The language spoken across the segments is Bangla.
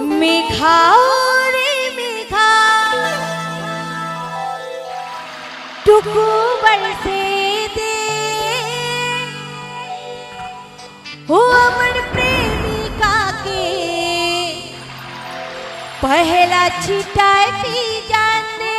मेघा रे मेघा टुकु बरसे दे हो अमर प्रेमिका के पहला छिटाए पी जाने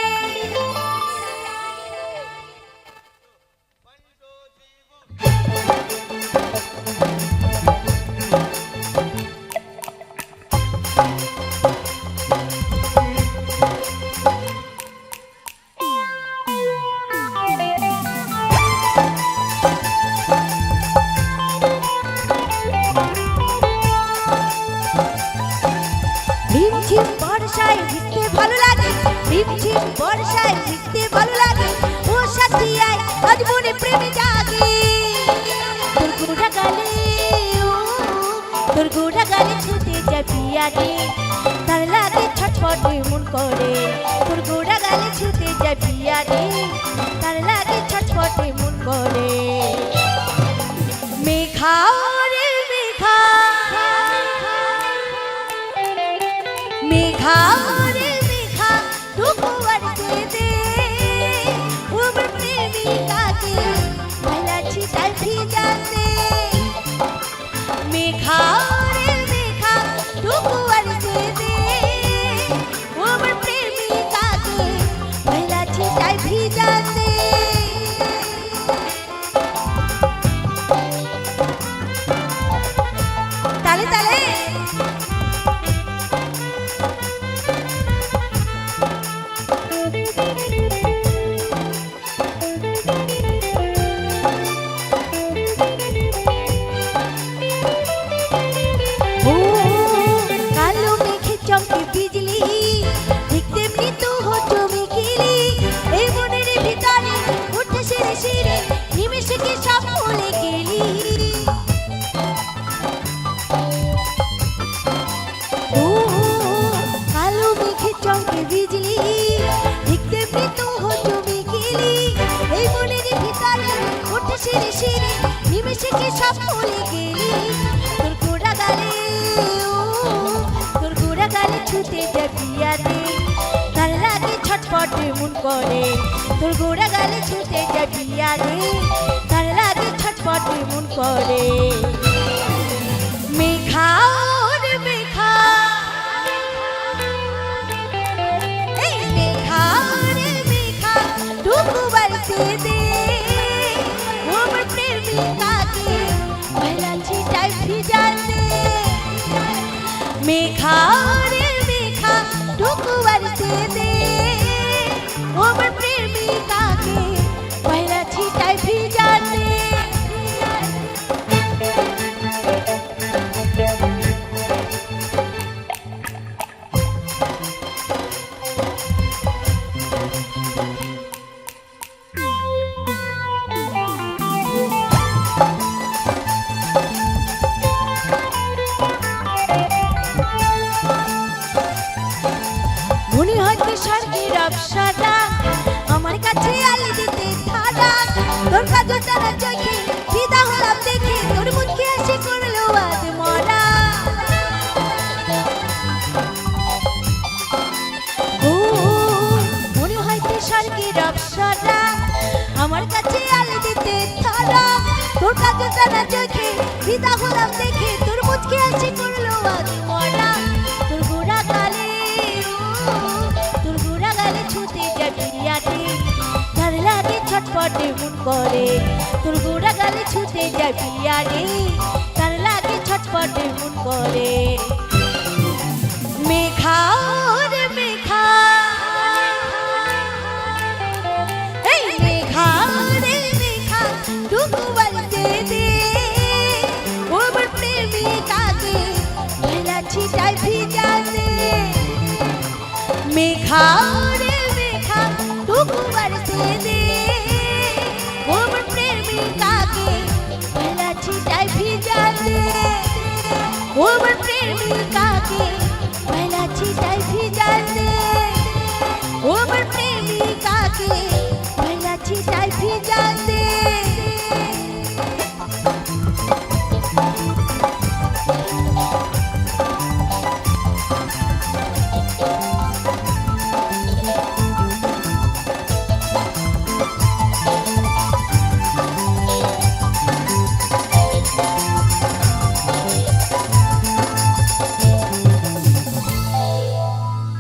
বর্ষায় ভিজতে ভালো লাগে ঝিমঝিম বর্ষায় ভিজতে ভালো লাগে ও সাথী আয় আজ মনে প্রেমে জাগে তোর গোড়া গালে ছুটে যাবি আগে তার লাগে ছটফটে মন করে তোর গোড়া গালে ছুটে যাবি আগে তার লাগে ছটফটে মন করে মেঘা রে মেঘা मेघा रे मेघा टुकु बरसे दे उम्र प्रेमिका के पहला छिटाए भीजा दे मेघा रे मेघा टुकु बरसे दे उम्र प्रेमिका के पहला छिटाए भीजा दे ताले ताले बिजली देखते भी तू हो चुमी खिली ए मनेर भितरे उठे शिरे शिरे निमेषे के सब भूले गेली ओ कालो मेघे चमके बिजली देखते भी तू हो चुमी खिली ए मनेर भितरे उठे शिरे शिरे निमेषे के सब भूले गेली তোর গোড়া গালে গালে ছুটে যাবি আগে তার লাগে ছটফটে মন করে তোর গোড়া গালে ছুটে যাবি আগে তার লাগে ছটফটে মন করে মেঘা রে মেঘা এই মেঘা রে মেঘা টুকু বরসে দে उम्र प्रेमिका के पहला छिटाए भीजा दे मेघा टुकु बरसे दे उम्र प्रेमिका के पहला छिटाए भीजा दे মনে হচ্ছে স্বর্গের অপসরা আমার কাছে আলি দিতে ধারা তোর কাজল তারা চোখে ফিদা হলাম দেখে তোর মুখে হাসি করলো আজ মরা ও মনে হচ্ছে স্বর্গের অপসরা আমার কাছে আলি দিতে ধারা তোর কাজল তারা চোখে ফিদা হলাম দেখে তোর মুখে হাসি করলো আজ মরা তোর গোড়া গালে তোর গোড়া গালে ছুটে যাবি আগে তার লাগে ছটফটে মন করে তোর গোড়া গালে ছুটে যাবি আগে তার লাগে ছটফটে মন করে মেঘা রে মেঘা এই মেঘা রে মেঘা টুকু বরসে দে उम्र प्रेमिका के पहला छिटाए भीजा दे मेघा रे मेघा टुकु बरसे दे उम्र प्रेमिका के पहला छिटाए भीजा दे उम्र प्रेमिका के